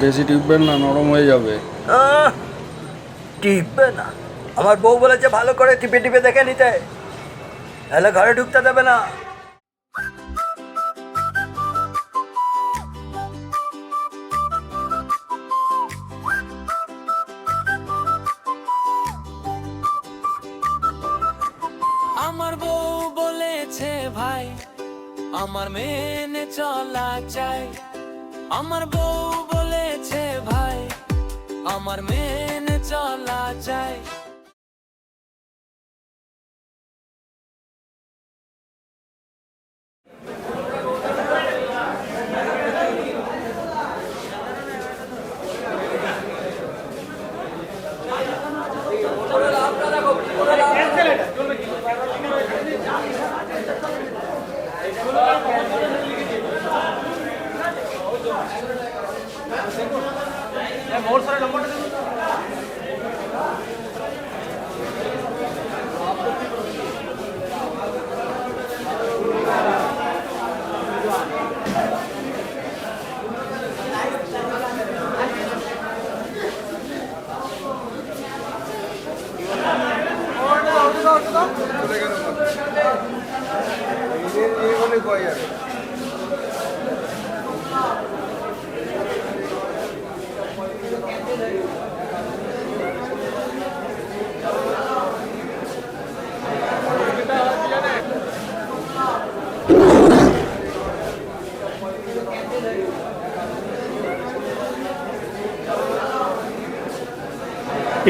বেশি টিপবেন না, নরম হয়ে যাবে। টিপবে না? আমার বউ বলেছে ভালো করে টিপে টিপে দেখে নিতে, তাহলে ঘরে ঢুকতে দেবে না। আমার বউ বলেছে ভাই আমার মেনে চলা চাই। আমার বউ বলেছে ভাই আমার মেনে চলা চাই।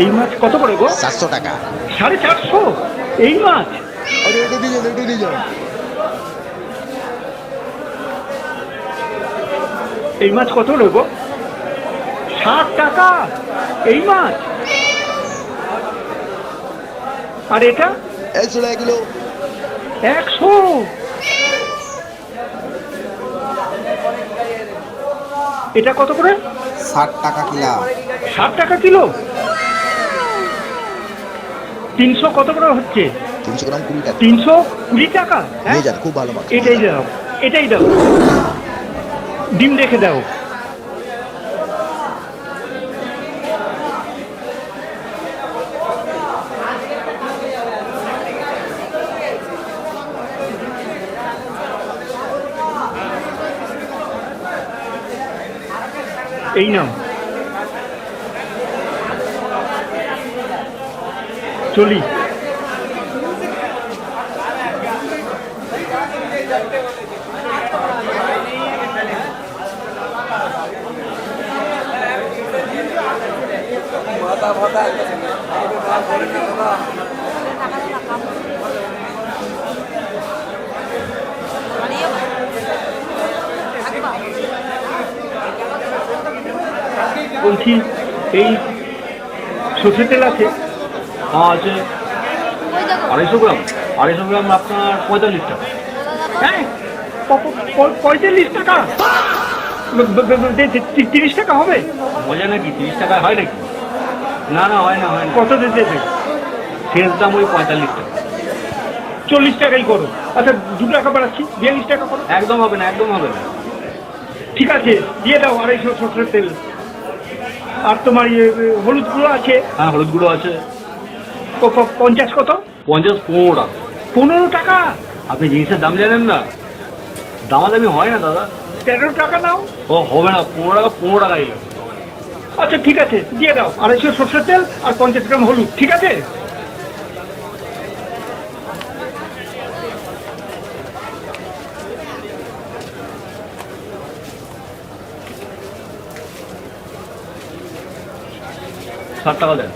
এই মাছ কত করে গো? 700 টাকা। 450? এই মাছ? আরে এটা দিয়ে যাও। এই মাছ কত করে গো? 60 টাকা এই মাছ? আর এটা 100 টাকা কিলো। 100? এটা কত করে? 60 টাকা কিলো। 60 টাকা কিলো? 300 কত করে হচ্ছে? 300 গ্রাম 20 টাকা। 320 টাকা? নিয়ে যান, খুব ভালো মাছ। এটাই দাও। ডিম দেখে দাও। এই নাও। চলি। বলছি এই সর্ষের তেল আছে? আছে 250 গ্রাম। 250 গ্রাম আপনার 45 টাকা। হ্যাঁ 45 টাকা? 30 টাকা হবে? মজা নাকি? 30 টাকায় হয় নাকি? না হয় না। কত দিতে? শেষ দাম ওই 45 টাকা। 40 টাকাই করো। আচ্ছা 2 টাকা বাড়াচ্ছি, 42 টাকা করো। একদম হবে না। ঠিক আছে দিয়ে দাও 250 সর্ষের তেল। আর তোমার হলুদ গুঁড়ো আছে? হ্যাঁ হলুদ গুঁড়ো আছে। 50 কত? 50 15 টাকা। 15 টাকা? আপনি জিনিসের দাম জানেন না? দামাদামি হয় না দাদা। 13 টাকা নাও। ও হবে না, 15 টাকাই লাগবে। আচ্ছা ঠিক আছে দিয়ে দাও 250 সর্ষের তেল আর 50 গ্রাম হলুদ, ঠিক আছে? ষাট টাকা দেন।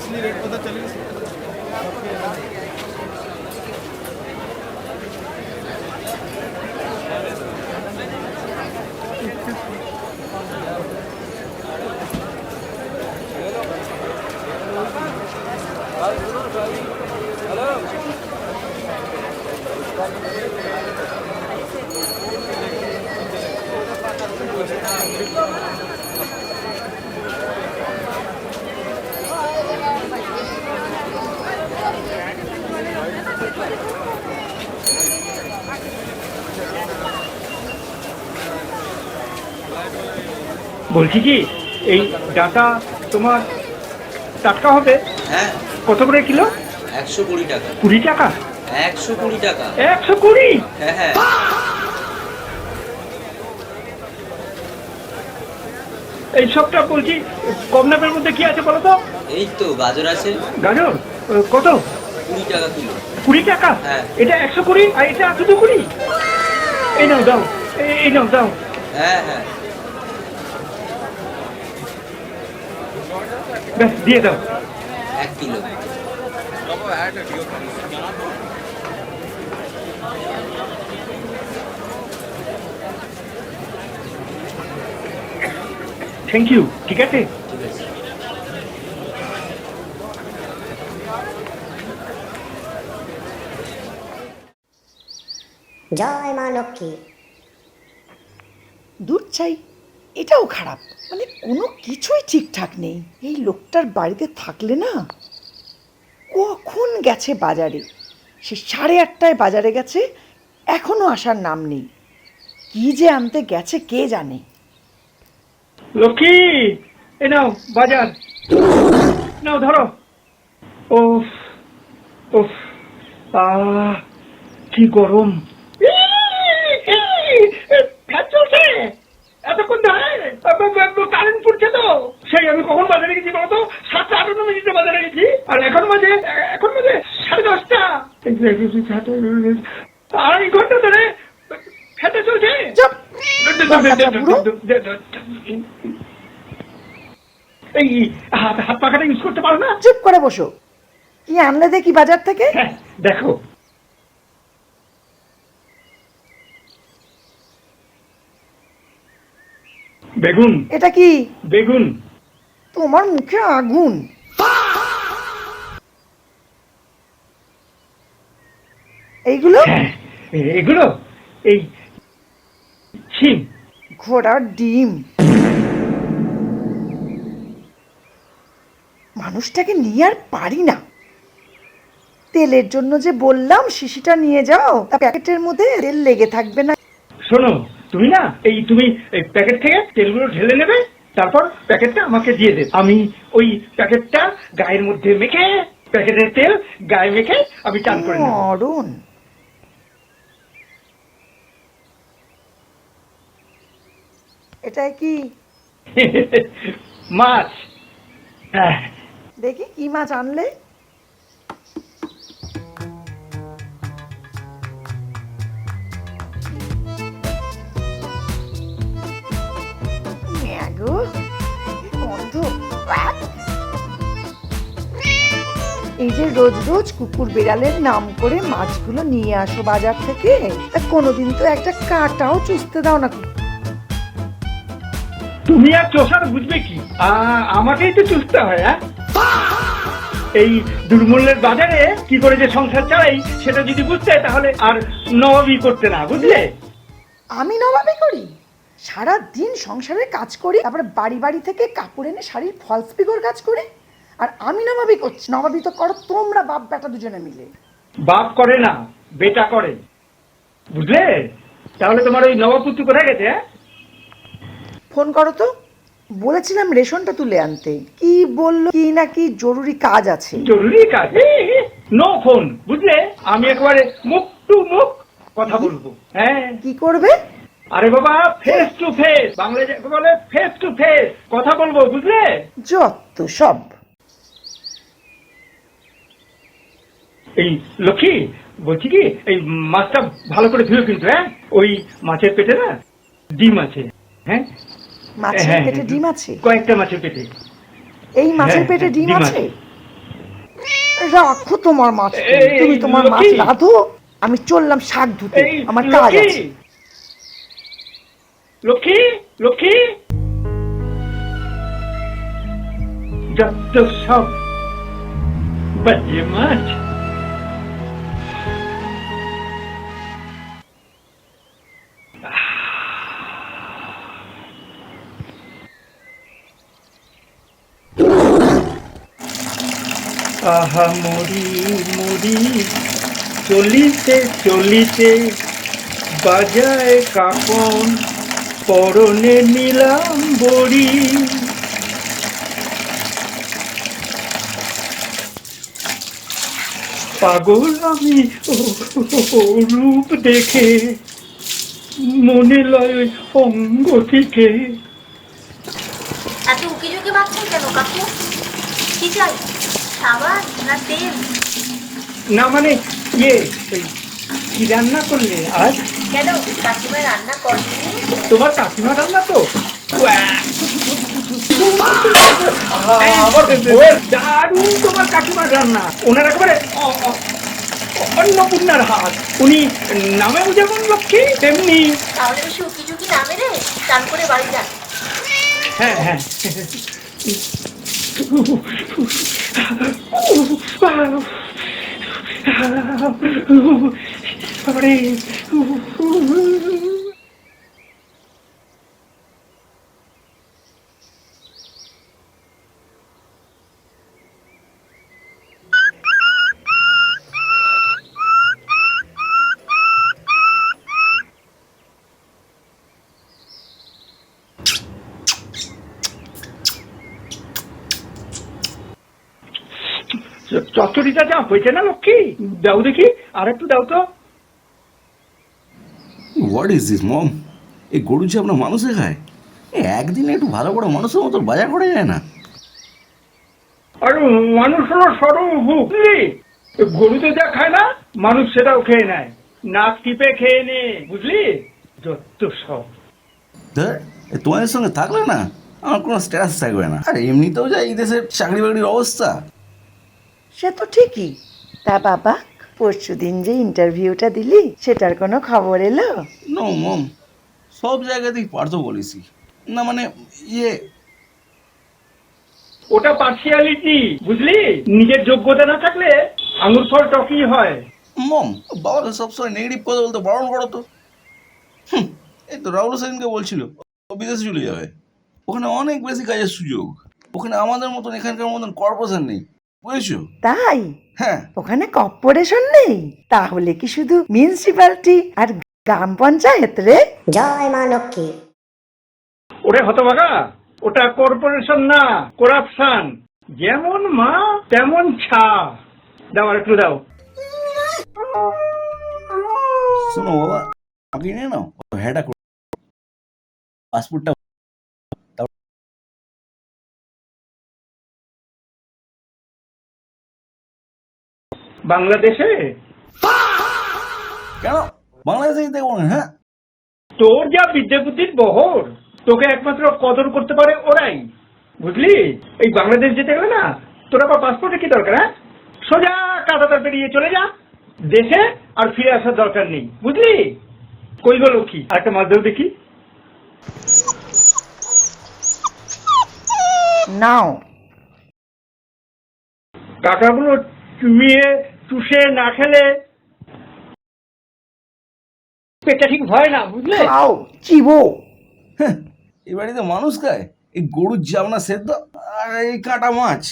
असली रेट पता चलेगा। বলছি কি এই ডাটা তোমার টাটকা হবে? হ্যাঁ, কত করে কিলো? 120 টাকা। 20 টাকা? 120 টাকা। 120? হ্যাঁ হ্যাঁ। এই সবটা বলছি কম দামের মধ্যে কি আছে বলো তো? এই তো গাজর আছে, গাজর কত? 20 টাকা কিলো। 20 টাকা? হ্যাঁ। এটা 120 আর এটা 220? এই নাও দাও, এই নাও দাও। হ্যাঁ হ্যাঁ। ব্যাস দিয়ে দাও। 1 কিলো। Thank you. ঠিক আছে। ঠিক আছে। জয় মা লক্ষ্মী। দুধ চাই, এটাও খারাপ, মানে কোনো কিছুই ঠিকঠাক নেই। এই লোকটার বাড়িতে থাকলে না, কখন গেছে বাজারে, সে 8:30টায় বাজারে গেছে, এখনো আসার নাম নেই। কি যে আনতে গেছে কে জানে। লক্ষ্মী, এ নাও বাজার, নাও ধরো। ওফ ওফ, কি গরম। ফ্যান চলছে এতক্ষণ ধরে, কারেন্ট পড়ছে তো। সেই আমি কখন বাজারে গেছি বলতো? 7:58 বাজারে গেছি, আর এখন বাজে 10:30। 2.5 ঘন্টা ধরে ফ্যানটা চলছে। চুপ! দরকারটা পুরো। এই হাত পাখাটা ইউজ করতে পারো না? চুপ করে বসো। কি আনলে দেখি বাজার থেকে? হ্যাঁ, দেখো। বেগুন। এটা কি? বেগুন। তোমার মুখে আগুন। এইগুলো? হ্যাঁ, এগুলো এই শিম। ঘোড়ার ডিম। মানুষটাকে নিয়ে আর পারি না। তেলের জন্য যে বললাম শিশিটা নিয়ে যাও, তা প্যাকেটের মধ্যে তেল লেগে থাকবে না। শোনো, তুমি না তুমি এই প্যাকেট থেকে তেলগুলো ঢেলে নেবে, তারপর প্যাকেটটা আমাকে দিয়ে দেবে। আমি ওই প্যাকেটটা গায়ের মধ্যে মেখে, প্যাকেটের তেল গায়ে মেখে আমি চান করে নেব। মরণ। এটা কি? মাছ। হ্যাঁ। দেখি কি মাছ আনলে। গো, গন্ধ। এই যে রোজ রোজ কুকুর বিড়ালের নাম করে মাছগুলো নিয়ে আসো বাজার থেকে, তা কোনোদিন তো একটা কাঁটাও চুষতে দাও না। তুমি আর চোষার বুঝবে কি? আমাকেই তো চুষতে হয়। হ্যাঁ, এই দুর্মূল্যের বাজারে কি করে যে সংসার চালাই সেটা যদি বুঝতে, তাহলে আর নবাবি করতে না, বুঝলে? আমি নবাবি করি? সারা দিন সংসারে কাজ করি, তারপরে বাড়ি বাড়ি থেকে কাপড় এনে শাড়ির ফলস পিকোর কাজ করি, আর আমি নবাবি করছি? নবাবি তো করো তোমরা বাপ বেটা দুজনে মিলে। বাপ করে না, বেটা করে, বুঝলে? তাহলে তোমার ওই নবাবপুত্র কোথায় গেছে? ফোন করো তো। বলেছিলাম রেশনটা তুলে আনতে, কি বললো কি না কি জরুরি কাজ আছে। জরুরি কাজ? নো ফোন, বুঝলে? আমি একেবারে মুখ টু মুখ কথা বলবো। হ্যাঁ। কি করবে? আরে বাবা, ফেস টু ফেস, বাংলায় বলে ফেস টু ফেস কথা বলবো, বুঝলে? যত সব। এই লক্ষ্মী, বলছি কি, এই মাছটা ভালো করে ধুয়ে কিন্তু। হ্যাঁ, ওই মাছের পেটে না ডিম আছে। হ্যাঁ, মাছের পেটে ডিম আছে? কয়েকটা মাছের পেটে। এই মাছের পেটে ডিম আছে? রাখো তোমার মাছ, তুমি তোমার মাছ লক্ষ্মী, রাধো। আমি চললাম শাক ধুতে, আমার কাজ আছে। লক্ষ্মী, লক্ষ্মী, যত সব বাজে মাছ। আহা মরি মরি, চলিতে চলিতে বাজায় কাপন, পরনে নিলাম বড়ি, পাগল আমি রূপ দেখে, মনে লয় ওই অঙ্গ থেকে। এত উকি ঝুঁকি বাঁচছেন কেন কাকু? কি চাই, সাবান না তেল? না মানে ইয়ে ওই কি রান্না করলে আজ? কেন কাকিমা রান্না করেনি? তোমার কাকিমা রান্না তো? দারুণ তোমার কাকিমার রান্না। ওনার একেবারে অন্নপূর্ণার হাত। উনি নামেও যেমন লক্ষ্মী তেমনি। তাহলে বেশি উকি ঝুঁকি না মেরে চান করে বাড়ি যান। হ্যাঁ হ্যাঁ আরে চচ্চড়িটা যা হয়েছে না লক্ষ্মী, দাও দেখি আর একটু দাও তো। হোয়াট ইজ দিস মম? এই গরু যে আপনার মানুষে খায়, একদিনে একটু ভালো করে মানুষের মতো বাজার করা যায় না? আর মানুষ হলো সরল বুঝলি, গরুতে যা খায় না মানুষ সেটাও খেয়ে নেয়, নাক টিপে খেয়ে নে বুঝলি, যত সব। ধর তোমাদের সঙ্গে থাকলে না আমার কোনো স্ট্যাটাস থাকবে না। আর এমনিতেও যা এই দেশের চাকরি বাকরির অবস্থা। সে তো ঠিকই। তা বাবা, পরশুদিন যে ইন্টারভিউটা দিলি সেটার কোনো খবর এলো? নো মম, সব জায়গাতেই পার্থ বলিসি না, মানে ইয়ে ওটা পার্সিয়ালিটি বুঝলি, নিজের যোগ্যতা না থাকলে আঙুর ফল টকই হয়। মম, বাবাকে সবসময় নেগেটিভ কথা বলতে বারণ করো তো। এই তো রাহুল সেদিনকে বলছিল ও বিদেশে চলে যাবে, ওখানে অনেক বেশি কাজের সুযোগ, ওখানে আমাদের মতন এখানকার মতন কর্পোরেশন নেই, বুঝেছো? তাই? হ্যাঁ। ওখানে কর্পোরেশন নেই? তাহলে কি শুধু মিউনিসিপ্যালিটি আর গ্রাম পঞ্চায়েত রে? জয় মা লক্ষ্মী। ওরে হতভাগা, ওটা কর্পোরেশন না, করাপশন। যেমন মা তেমন ছা। দাও আর একটু দাও। শোনো বাবা, আমাকে নিয়ে নাও, হ্যাঁটা করো, পাসপোর্টটা। বাংলাদেশে? কেন বাংলাদেশেই দেখবো না? হ্যাঁ, তোর যা বিদ্যা বুদ্ধির বহর, তোকে একমাত্র কদর করতে পারে ওরাই, বুঝলি। এই বাংলাদেশ যেতে গেলে না তোর আবার পাসপোর্টে কি দরকার? হ্যাঁ, সোজা কাঁটাতার পেরিয়ে চলে যা দেশে, আর ফিরে আসার দরকার নেই, বুঝলি। কই গো লক্ষ্মী, আর একটা মাছ দাও দেখি। নাও। কাঁটাগুলো চুমিয়ে চুষে না খেলে পেটটা ঠিক হয় না, বুঝলে। খাও, চিবো। এই বাড়িতে মানুষ খায় এই গরুর জাবনা সেদ্ধ আর এই কাঁটা মাছ।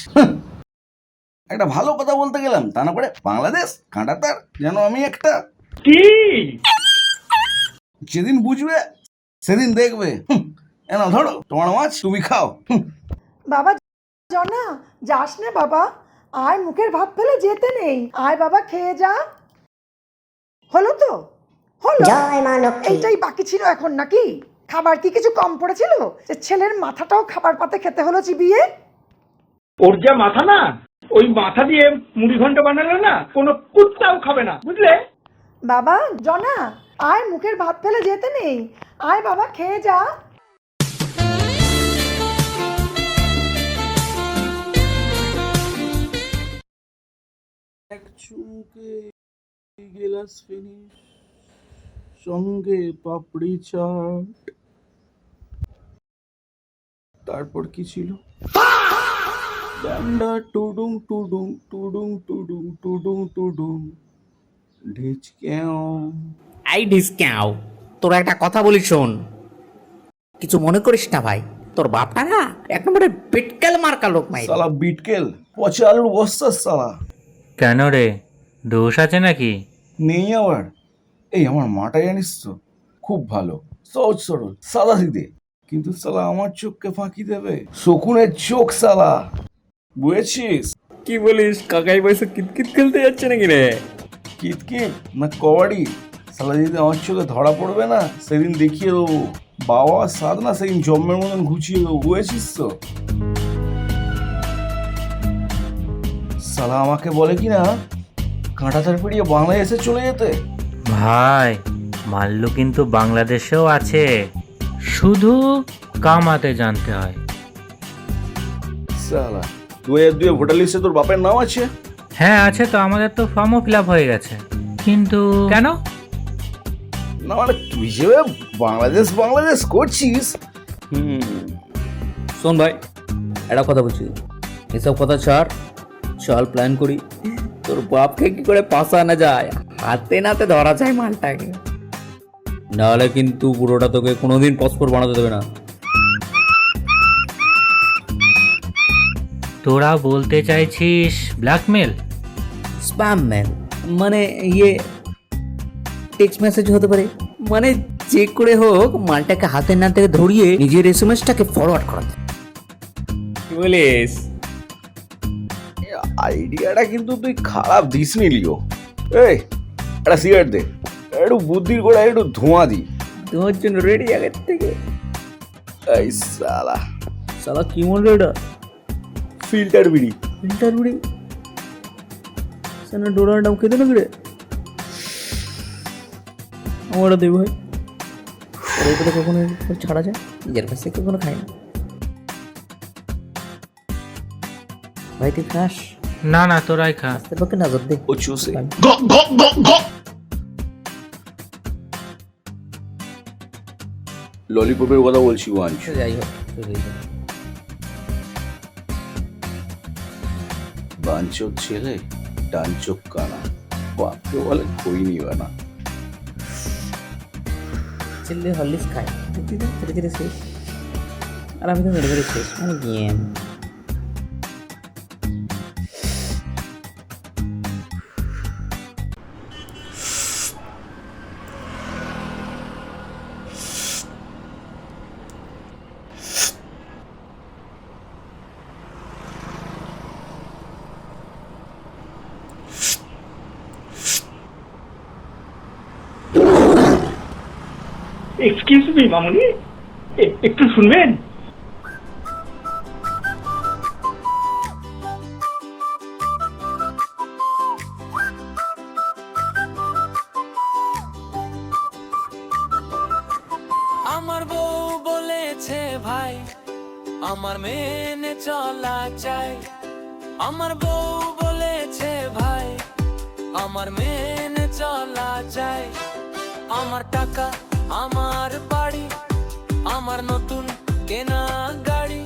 একটা ভালো কথা বলতে গেলাম, তা না করে বাংলাদেশ কাঁটাতার যেন আমি একটা। কি? যেদিন বুঝবে সেদিন দেখবে। এনা ধরো তোমার মাছ, তুমি খাও। বাবা জনা, যাস না বাবা, আয়, মুখের ভাত ফেলে যেতে নেই। আয় বাবা, খেয়ে যা। হলো তো? হলো? জয় মা লক্ষ্মী। এইটাই বাকি ছিল এখন নাকি? খাবার কি কিছু কম পড়েছিল যে ছেলের মাথাটাও খাবার পাতে খেতে হলো চিবিয়ে? ওর যা মাথা না, ওই মাথা দিয়ে মুড়ি ঘন্ট বানালে না কোনো কুত্তাও খাবে না, বুঝলে। বাবা জনা, আয়, মুখের ভাত ফেলে যেতে নেই। আয় বাবা, খেয়ে যা। এক চুমুকে গেলাস ফিনিশ, সঙ্গে পাপড়ি চাট। তারপর কি ছিল? ডান্ডা টুডুং টুডুং টুডুং টুডুং টুডুং টুডুং ঢিচকেও। এই ঢিসক্যাও, তোর একটা কথা বলি শোন, কিছু মনে করিস না ভাই, তোর বাপটা না এক নম্বরে বিটকেল মার্কা লোক মাই। সালা বিটকেল, পচা আলুর বস্তা সালা। কেন রে, দোষ আছে নাকি? নেই আবার। এই আমার মাটা জানিস তো খুব ভালো, সহজ সরল সাদা সিধে, কিন্তু সালা আমার চোখকে ফাঁকি দেবে শকুনের চোখ সালা, বুঝেছিস? কি বলিস, কাকাই পয়সা কিতকিত খেলতে যাচ্ছে নাকি রে? কিতকিত না কবাডি, সালা যদি আমার চোখে ধরা পড়বে না সেদিন দেখিয়ে দেবো বাবা সাদ না, সেদিন জন্মের মতন ঘুচিয়ে দেবো, বুঝেছিস তো? সালা আমাকে বলে কি না কাঁটাতার পেরিয়ে বাংলাদেশে চলে যেতে। ভাই মাল্লু কিন্তু বাংলাদেশেও আছে, শুধু কামাতে জানতে হয়। সালা 2002 ভোটার লিস্টে তোর বাপের নাম আছে? হ্যাঁ আছে তো, আমাদের তো ফর্মও ফিল আপ হয়ে গেছে। কিন্তু কেন? না মানে তুই যে বাংলাদেশ করছিস। শোন ভাই, একটা কথা বলছি, এসব কথা ছাড়, চল প্ল্যান করি। তোর বাপকে কি করে পাশানো যায়, হাতে নাতে ধরা যায় মালটাকে, নাহলে কিন্তু পুরোটা তোকে কোনোদিন পাসপোর্ট বানাতে দেবে না। তোরা বলতে চাইছিস ব্ল্যাকমেল? স্প্যাম ম্যান মানে ইয়ে টেক্সট মেসেজ হতে পারে, মানে যে করে হোক মালটাকে হাতে নাতে ধরিয়ে নিজের এসএমএসটাকে ফরওয়ার্ড করাতে। কি বলিস? আইডিয়াটা কিন্তু তুই খারাপ দিসনি লিও। এই একটা সিগারেট দে, একটু বুদ্ধির গোড়া একটু ধোঁয়া দি। তোমার জন্য রেডি আগের থেকে। এই সালা সালা কি মনে এটা? ফিল্টার বিড়ি। ফিল্টার বিড়ি? সানা ডোরার দাম খেতে না রে? আমারও দেব ভাই, ওর উপরে কখনো ছাড়া যায়, নিজের কাছে কখনো খাই না ভাই। তুই খাস? না না তোরাই খা। তোর পক্ষে নজর দে। ও চুষে ললিপপের কথা বলছি ওয়াঞ্চ। যাই হোক, বাঞ্চোর ছেলে ডানচোক কানা, বাপকে বলে কই নিবে না। ছেলে হরলিক্স খায়, ধীরে ধীরে শেষ, আর আমি তো মেরে মেরে শেষ। মানে গেম এক্সকিউজ মি মামুনি, একটু শুনবেন? আমার বউ বলেছে ভাই আমার মেনে চলা চাই। আমার বউ বলেছে ভাই আমার মেনে চলা চাই। আমার টাকা, আমার বাড়ি, আমার নতুন কেনা গাড়ি,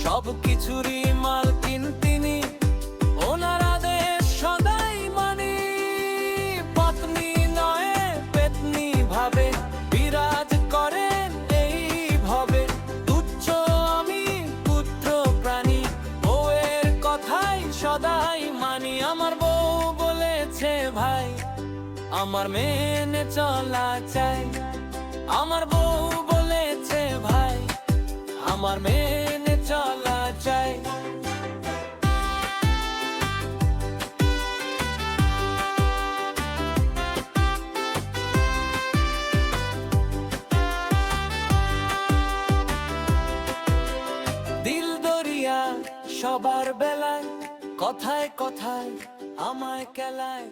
সব কিছুরই মালকিন তিনি, ওনার আদেশ সদাই মানি। পত্নী নয় পেতনি ভাবে বিরাজ করেন এই ভবে, তুচ্ছ আমি পুত্র প্রাণী, বউয়ের কথাই সদাই মানি। আমার বউ বলেছে ভাই আমার মেনে চলা চাই। আমার বউ বলেছে ভাই আমার মেনে চলা চাই। দিল দরিয়া সবার বেলায়, কথায় কথায় আমায় কেলায়।